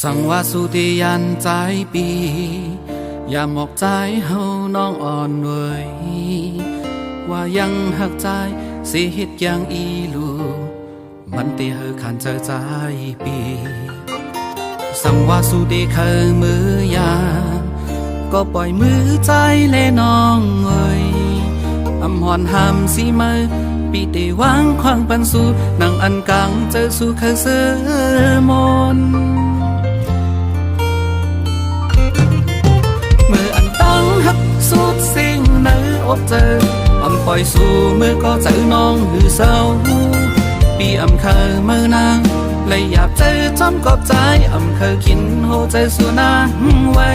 สังว่าสุติยันใจปีอย่าหมอกใจเฮาน้องอ่อนเวยว่ายังหักใจสิเฮ็ดอย่างอีลูมันเตเฮอขันเจอใจปีสังว่าสุติเคยมือยาก็ปล่อยมือใจเลน้องเวยอำหอนหามสีมือปีเตวางควางปันสู่นังอันกังเจอสู่เคยเสือมนมืออันตั้งหักสุดสิ่งในอกเจออำปล่อยสู่มือก็เจอน้องหือเศร้าปีอำเคยมือนางเลยอยากเจอจอมกอบใจอำเคยกินโหใจสู่นางไว้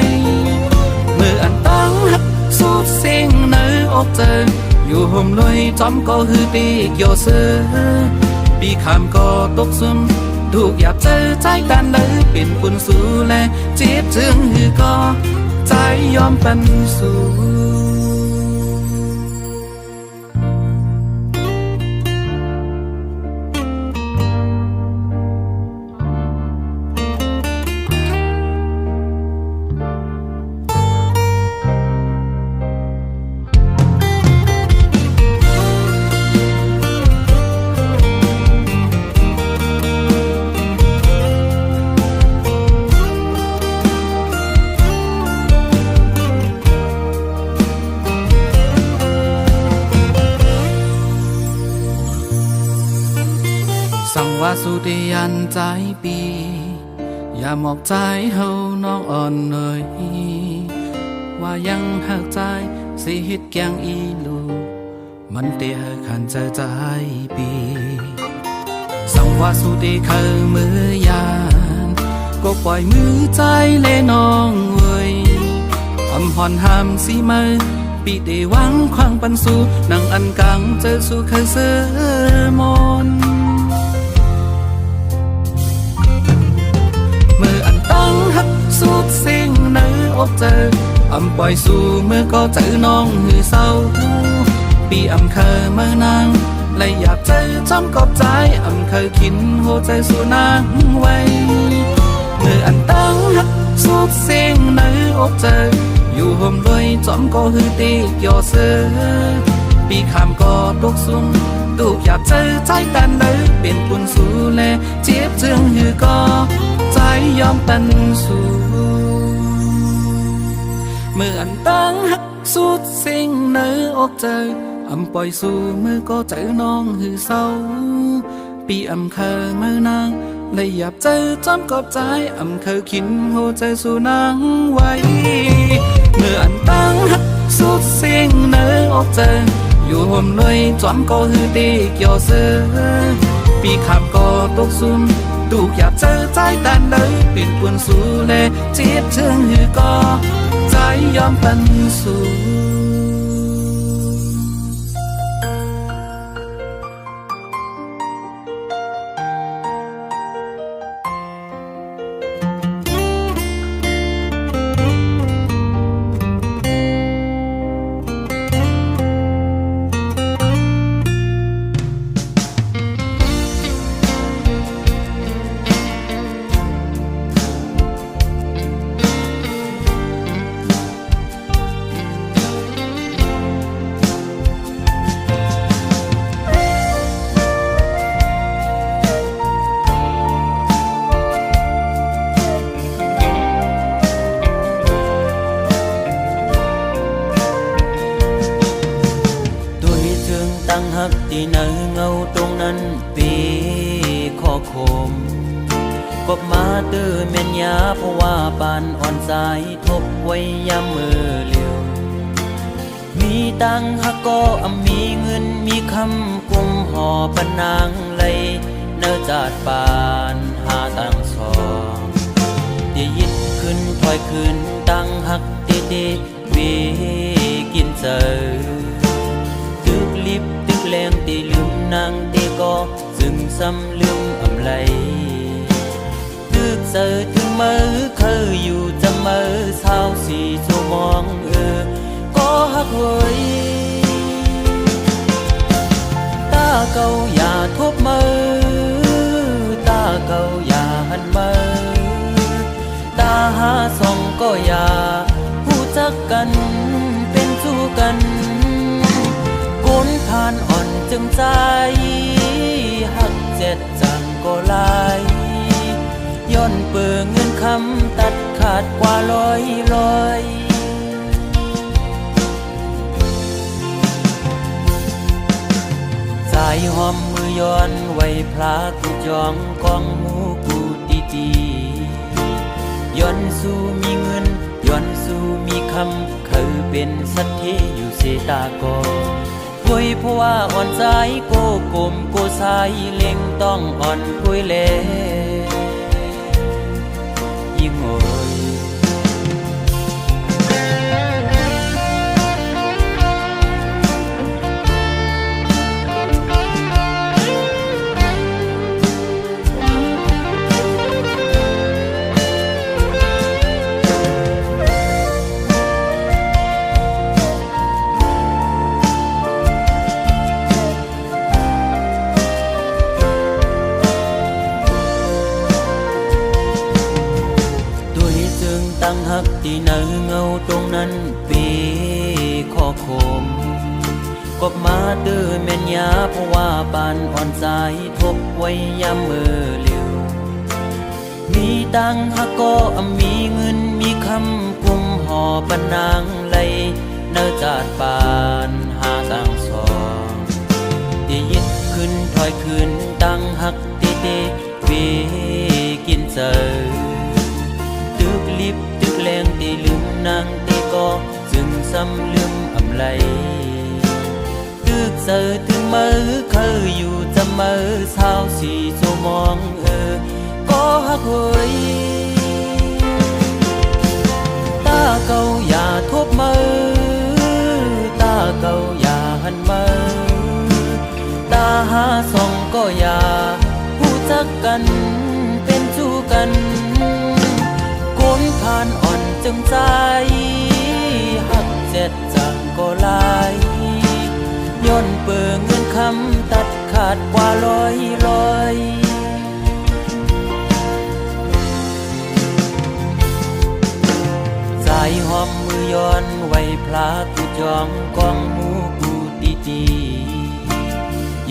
มืออันตั้งหักสุดสิ่งในอกเจออยู่ห่มลอยจอมก็ฮือตีเกี่ยวเสือปีขามก็ตกซุ่มถูกอยากเจอใจดันเลยเป็นปุ่นสู่แลเจ็บจึงฮือก็ใจยอมปันสู่สังว่าสุติยันใจปีอย่าหมอกใจเฮาน้องอ่อนเลยว่ายังหักใจสิเฮ็ดแกงอีลูมันเตะขันใจปีสังว่าสุติเคยมือยานก็ปล่อยมือใจเลน้องเวยอำหอนหามสีมือปีเตวางควางปันสู่นังอันกังเจอสู่เคยเสือมนตั้งหักสุดสิ่งในอกเจออำปล่อยสู่มือก็เจอน้องหือเศร้าปีอำเคยเมื่อนางเลยอยากเจอจอมกอบใจอำเคยกินโหใจสู่นางไว้มืออันตั้งหักสุดสิ่งในอกเจออยู่ห่มด้วยจอมก็ฮือตีเกี่ยวเสือปีขามก็ตกซุ่มถูกอยากเจอใจดันเลยเป็นปุ่นสู่แลเจ็บจึงฮือก็ใจยอมปันสู่เมื่ออันตั้งหักสุดสิ่งในอกเจออำปล่อยสู่มือก็เจอน้องหือเศร้าปีอำเคยเมื่อนางเลยอยากเจอจอมกอบใจอำเคยกินโหใจสู่นางไว้เมื่ออันตั้งหักสุดสิ่งในอกเจออยู่ห่มลอยจอมก็ฮือตีเกี่ยวเสือปีขามก็ตกซุ่มถูกอยากเจอใจดันเลยเป็นปุ่นสู่แลเจ็บจึงฮือก็ใจยอมปันสู่ตั้งหักที่เนื้อเงาตรงนั้นปีขอคมกบมาตื้อเม่นยาเพราะว่าปานอ่อนสายทบไว้ยามมือเลี้ยวมีตังหักก็มีเงินมีคำกุมห่อปนางเลยเนื้อจาดปานหาตังสองที่ยิดขึ้นถอยขึ้นตั้งหักตีวีกินเจอตึกลิบตึกแรงตีลืมนางตีก็จึงซ้ำลืมอำไลตึกเจอถึงมือเคยอยู่จำมือเศร้าสีชั่วมองก็หักเว้ยตาเก่าอย่าทบมือตาเก่าอย่าหันมือ ก็อย่าผู้จักกันเป็นสู้กันคนผ่านอ่อนจึงใจหักเจ็ดจังก็ลายย้อนเปิงเงินคำตัดขาดกว่าร้อยสายหอมมือย้อนไว้พลากูจองกองหมูกูตีย้อนสู้มีเงินย้อนสู้มีคำเคยเป็นสัตเทอยู่เสตากอคุยเพราะว่าอ่อนใจโกกลมโกสายเล็งต้องอ่อนคุยแลยิ่งโอยตั้งหักที่เนื้อเงาตรงนั้นปีขอคมกบมาเดือแม่นยาเพราะว่าปานอ่อนสายทบไว้ยามมือเร็วมีตังหักก็มีเงินมีคำกุมห่อปันนางไหลเนื้อจาดปานหาตังสองที่ยิดขึ้นถอยขึ้นตั้งหักตีเตเวกินเจอตึกลิบตึกแรงตีลืมนางตีก็จึงซ้ำลืมอำไลตึกเจอถึงมือเคยอยู่จะมือเศร้าสีโจมองก็หักเฮยตาเก่าอย่าทบมือตาเก่าอย่าหันมือตาหาส่องก็อย่าผู้จักกันเป็นชู้กันคนผ่านอ่อนจึงใจหักเจ็ดจังก็ลายย้อนเปิงเงินคำตัดขาดกว่าร้อยสายหอมมือย้อนไว้พลากูจองกองหมูกูตี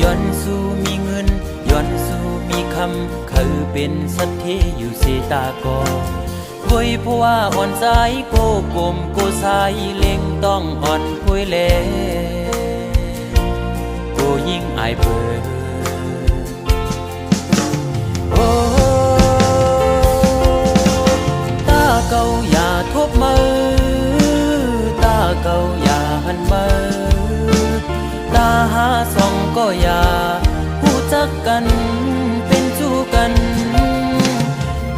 ย้อนสู้มีเงินย้อนสู้มีคำเคยเป็นสัตเทอยู่เสตากอคุยเพราะว่าอ่อนใจโกกลมโกสายเล็งต้องอ่อนคุยแลโกยิ่งอายเปิดโอ้ตาเก่าอย่าทบมือตาเก่าอย่าหันมือตาหาส่องก็อย่าผู้จักกันเป็นชู้กัน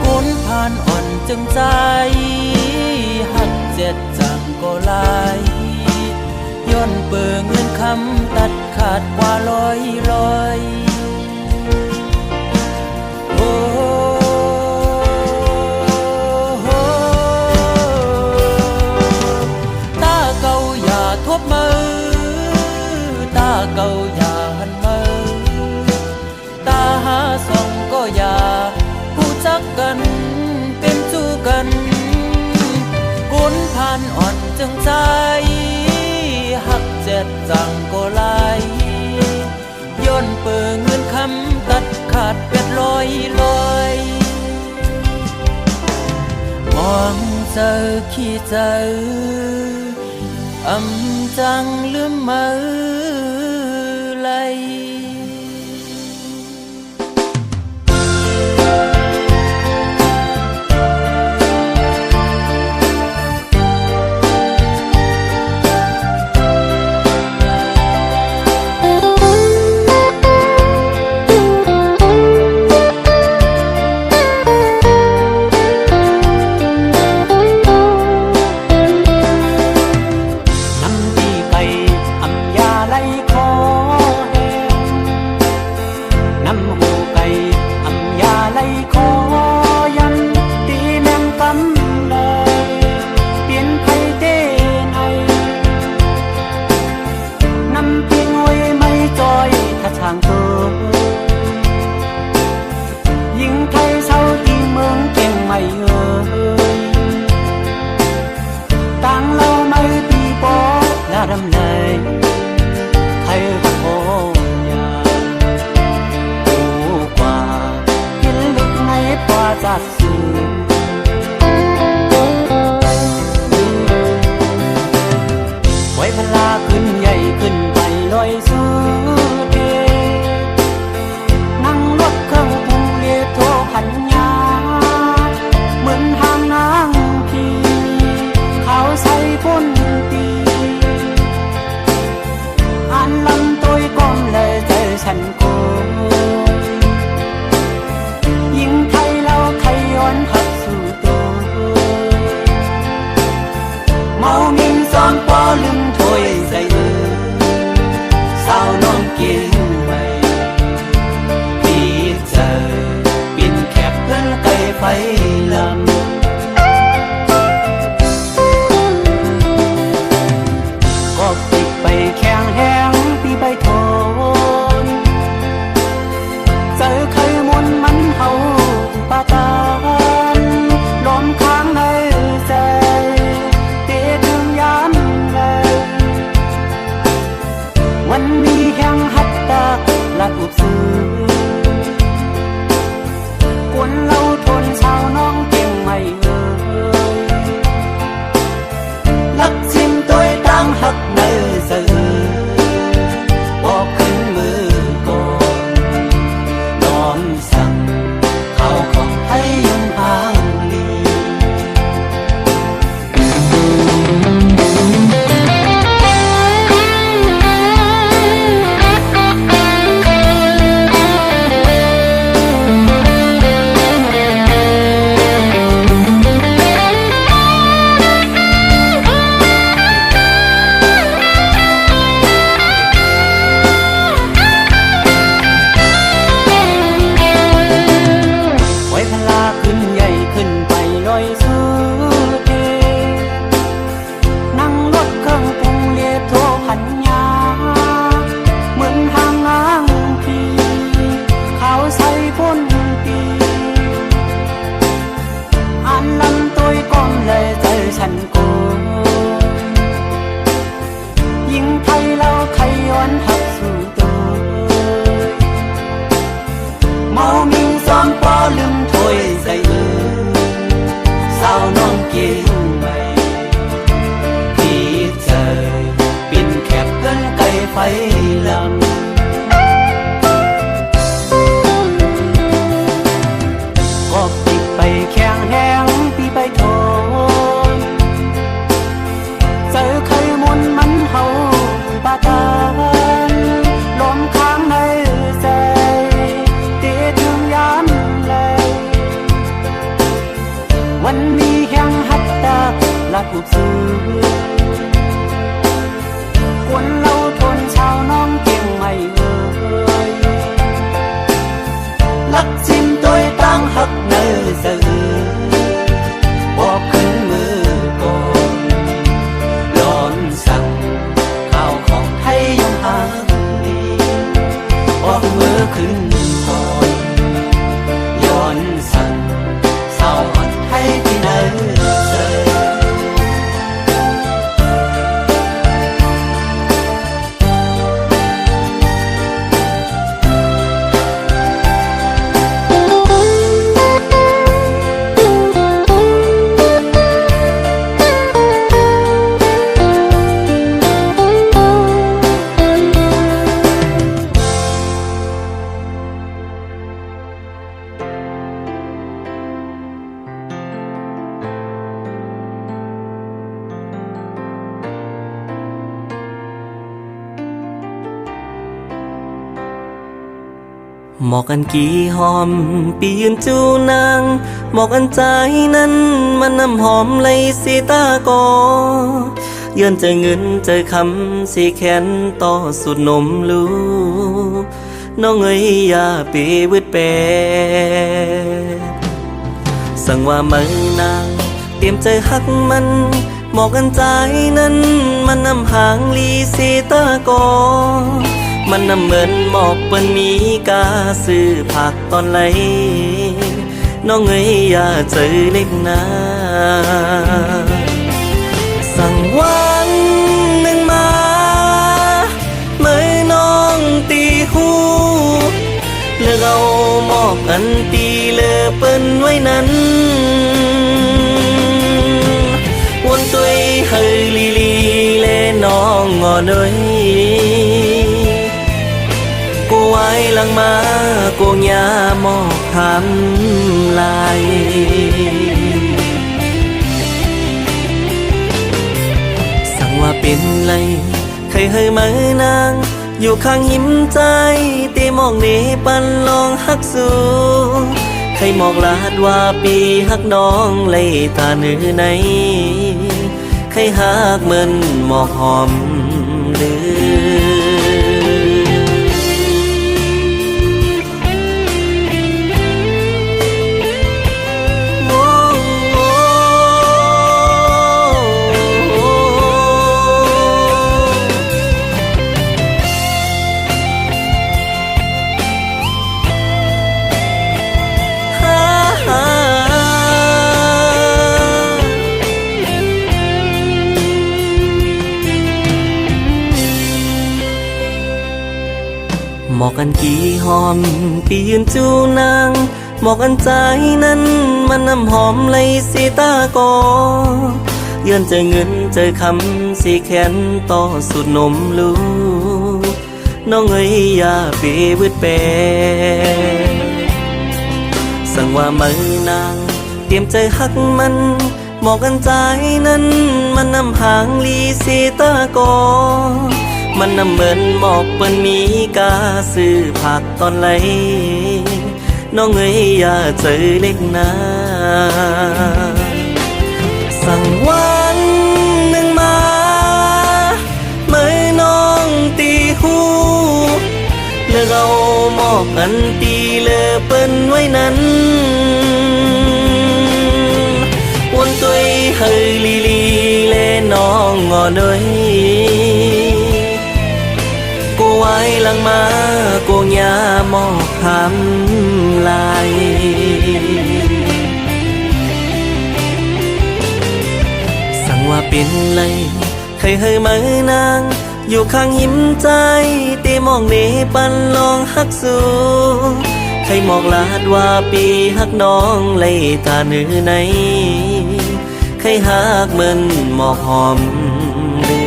คนผ่านอ่อนจึงใจหักเจ็ดจังก็ลายย้อนเปิงเงินคำตัดขาดกว่าร้อยโอ้ตาเก่าอย่าทบมือตาเก่าอย่าหันมือตาหาส่องก็อย่าผู้จักกันเป็นชู้กันคนผ่านอ่อนจึงใจหักเจ็ดจังก็ลายย้อนเปิงเงินคำตัดขาดเป็ดร้อยมองเจอขี้เจอจังลืมมือไหล นั่นที่ไปอำยาไหลคอแห้ง กวนเราทนชาวน้องเก่งไม่เอ่ยลักชิมตัวตั้งหักเนื้อเสือบอกขึ้นมือก่อนนอนสั่งเขาของให้ยังห่างลี หมอกอันกี่หอมปียืนจูนางหมอกอันใจนั้นมันน้ำหอมเลยสีตากอยืนเจอเงินเจอคำสีแขนต่อสุดนมลูน้องเอ้ยอย่าปีวืดแปรสั่งว่าไม่นางเตรียมใจหักมันหมอกอันใจนั้นมันน้ำหางลีสีตากอมันน้ำเหมือนหมอกเปิ้นมีกาซื้อผักตอนไหลน้องเอ้ยอย่าเจอเล็กนาสั่งวันหนึ่งมาเมื่อน้องตีหูเลือกเอาหมอกอันตีเลือเปิ้นไว้นั้นวนตุยเฮยลีลีเลน้องงอเนยไว้หลังมาโกงยาหมอกทำลายสั่งว่าเป็นไรใครเฮยมือนางอยู่ข้างยิ้มใจตีหมอกนี้ปันลองหักสู้ใครหมอกลาดว่าปีหักน้องเลยตาเนื้อในใครหักเหมือนหมอกหอมลือ กันกี่หอมปียืนจูนางบอกกันใจนั้นมันน้ำหอมเลยสีตากอยืนเจอเงินเจอคำสีแขนต่อสุดนมลูกน้องเอ้ยอย่าไปวืดแปรสั่งว่ามือนางเตรียมใจหักมันบอกกันใจนั้นมันนำหางลีสีตากอมันนำเหมือนหมอกเปิ้นมีกาซื้อผักตอนไหลน้องเอ้ยอย่าเจอเล็กนาสั่งวันหนึ่งมาเมื่อน้องตีหูเลิกเอาหมอกอันตีเลอเปิ้นไว้นั้นวนตัวเฮยลีลีเลน้องงอด้วยกูไว้หลังมากูยาหมอกคำลายสั่งว่าเป็นไรเคยเฮยมือนางอยู่ข้างหิมใจตีมองเนปันลองฮักสู้ใครมองลาดว่าปีฮักน้องเลยตาเนื้อในใครฮักเหมือนหมอกหอมเดื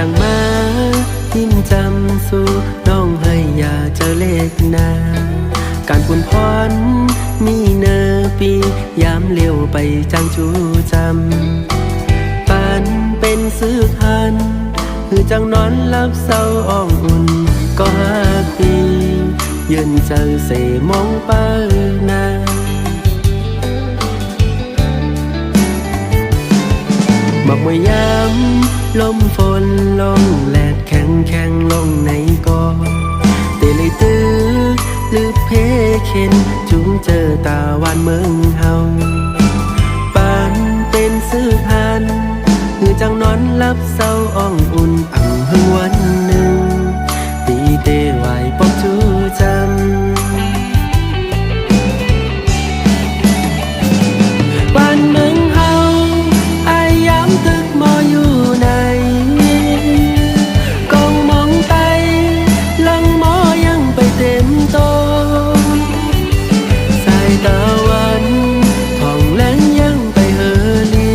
จังมาทิมจำสู่น้องให้อย่าเจอเล็กนาการปุ่นพรมีเนอปียามเลี้ยวไปจังจูจำปันเป็นซื้อคันคือจังนอนลับเศร้าอ่องอุ่นก็5 ปียืนเจอเสมองเปิ้นาบอกว่ายามลมฝนลงแลดแข็งแข็งลงในกอเตเลยตื้อหรือเพเข็นจุงเจอตาวันเมืองเฮาปานเป็นซื้อพันคือจังนอนลับเศร้าอ่องอุ่นอังหึงวันหนึ่งตีเตไหวปอกจูจำบ้านเมืองเฮาอายยามตึกมออยู่ในกองมองไตลังหมอยังไปเต็มโตสายตะวันท่องแลงยังไปเฮลี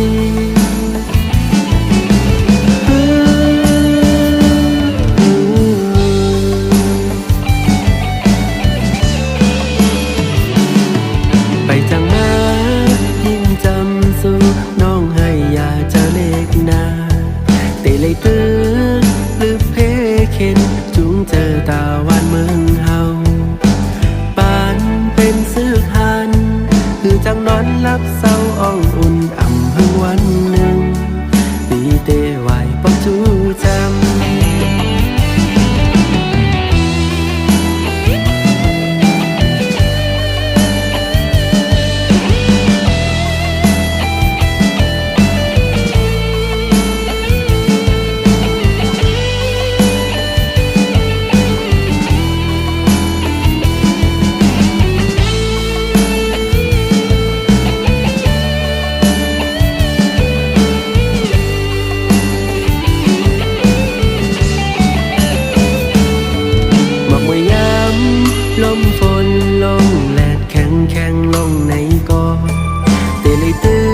ไปจังมายิ่งจำสู่น้องให้อย่าเจอเล็กนาเตเลยตื้อหรือเพเข็นจุงเจอตาวันเมืองเฮาปานเป็นซื้อคันคือจังนอนลับเศร้าอ่องอุ่นอ่ำหึงวันหนึ่งตีเตไหวปอกจูจำลมฝนลงแลดแข็งแข็งลงในกอเตเลยตื้อ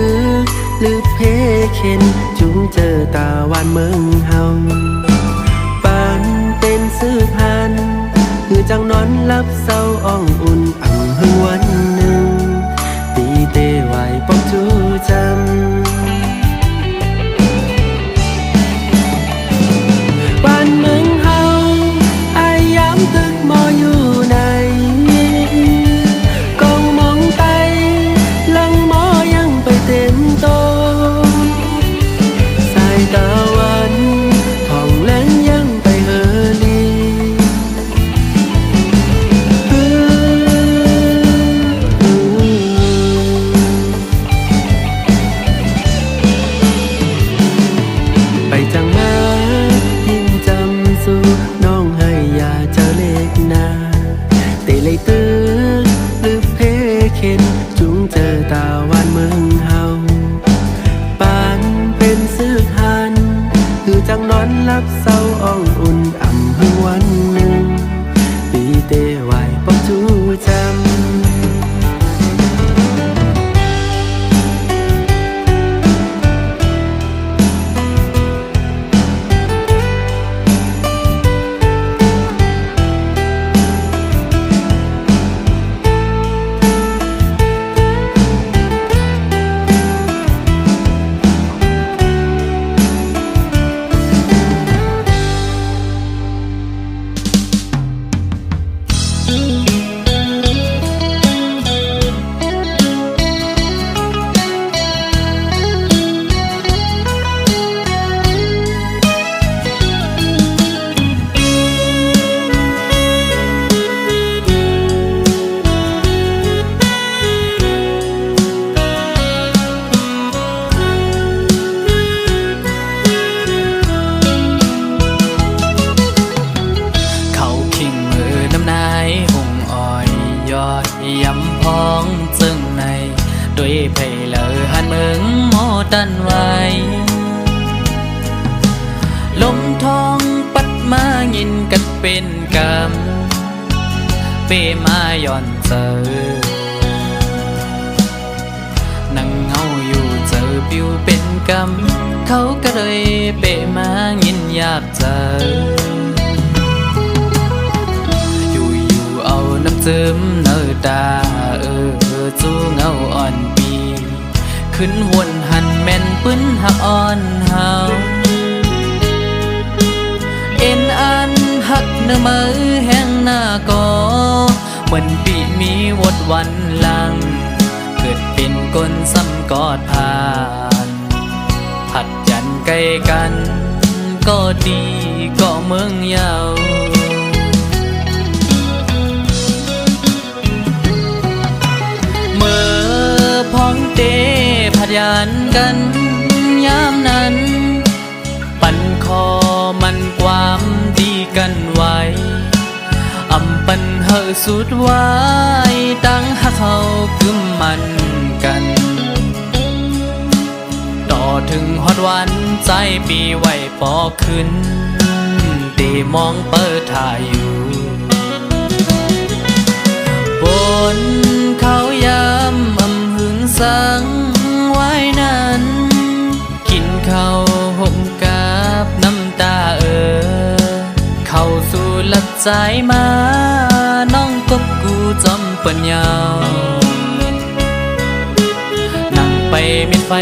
หรือเพเข็นจุงเจอตาวันเมืองเฮาปานเป็นซื้อพันคือจังนอนลับเศร้าอ่องอุ่นอังหึงวันหนึ่งตีเตไหวปอกจูจำบ้านเมืองเฮาอายยามตึ ดยำพองจึงในด้วยเพลเลอหันเมืองโมตันไว้ลมทองปัดมายินกัดเป็นกำเปมาย่อนเจอนั่งเงาอยู่เจอปิวเป็นกำเขาก็เลยเปมายินอยากเจออยู่เอาน้ำซึมเนื้อตาจูเงาอ่อนปีขึ้นวนหันแม่นปื้นหักอ่อนเฮาเอ็นอันหักเนื้อมือแห้งหน้าก็เหมือนปีมีวดวันหลังเกิดเป็นก้นซ้ำกอดผ่านผัดยันใกล้กันก็ดีก็เมืองยาวเมื่อพ้องเตผัดยันกันยามนั้นปั่นคอมันความดีกันไว้อำปันเฮอสุดไว้ตั้งหักเขากึมมันกันต่อถึงฮอดวันใจปีไว้ปอขึ้นตีมองเปิดถ่ายอยู่บนเขายำอำหึงสังไว้นั้นกินข้าวห่มกับน้ำตาเข้าสู่หลับใจมาน้องกบกูจอมปัญญานั่งไปมีไฟ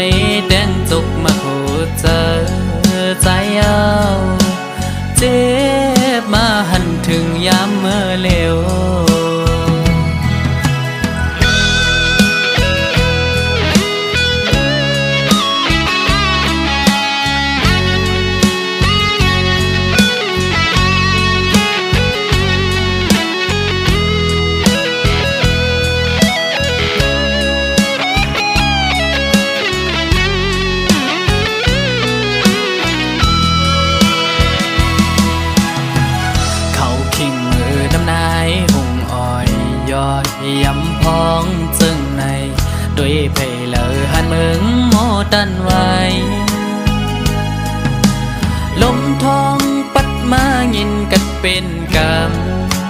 แดงจุกมาโคเจอใจเอาเจ็บมาหันถึงยามเมื่อเลวยำพองจึงในด้วยเพลเลอหันเมืองโมตันไว้ลมทองปัดมายินกัดเป็นก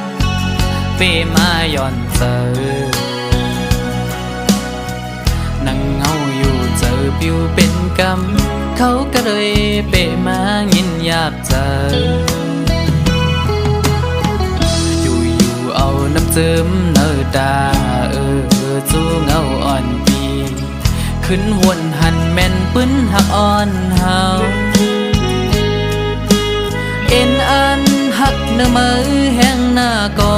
ำเปมาย่อนเจอนั่งเงาอยู่เจอปิวเป็นกำเขาก็เลยเปมายินอยากเจอเอาน้ำซึมเนื้อตาจูเงาอ่อนปีขึ้นวนหันแม่นปื้นหักอ่อนเฮาเอ็นอันหักเนื้อมือแห้งหน้าก็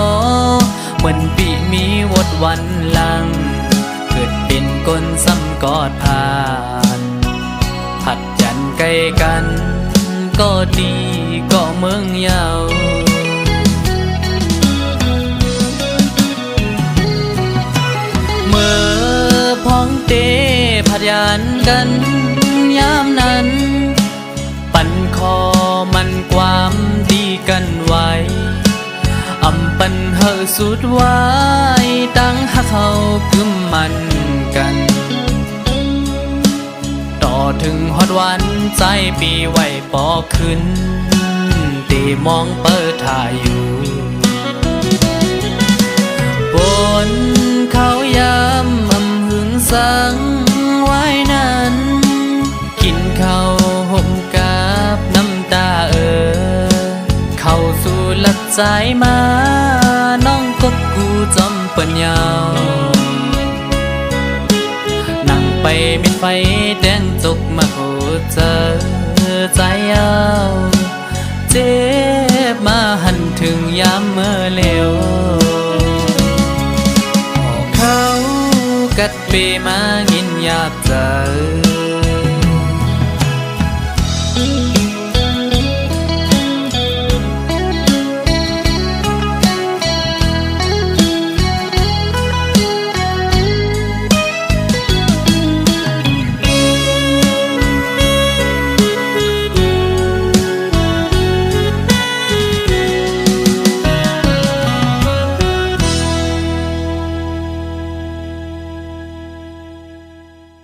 เหมือนปีมีวดวันหลังเกิดเป็นก้นซ้ำกอดผ่านผัดยันใกล้กันก็ดีก็เมืองยาวเมื่อพ้องเตผัดยันกันยามนั้นปั่นคอมันความดีกันไว้อำปันเฮอสุดไว้ตั้งหักเขากึมมันกันต่อถึงฮอดวันใจปีไว้ปอขึ้นตีมองเปิดถ่ายอยู่บนเขายำอำหึงสังไว้นั้นกินข้าวห่มกับน้ำตาเข้าสู่หลับใจมาน้องกบกูจอมปัญญานั่งไปมีไฟแดงจุกมาโคเจอใจเอาเจ็บมาหันถึงยามเมื่อเลวเขากัดเปมายินอยากเจอ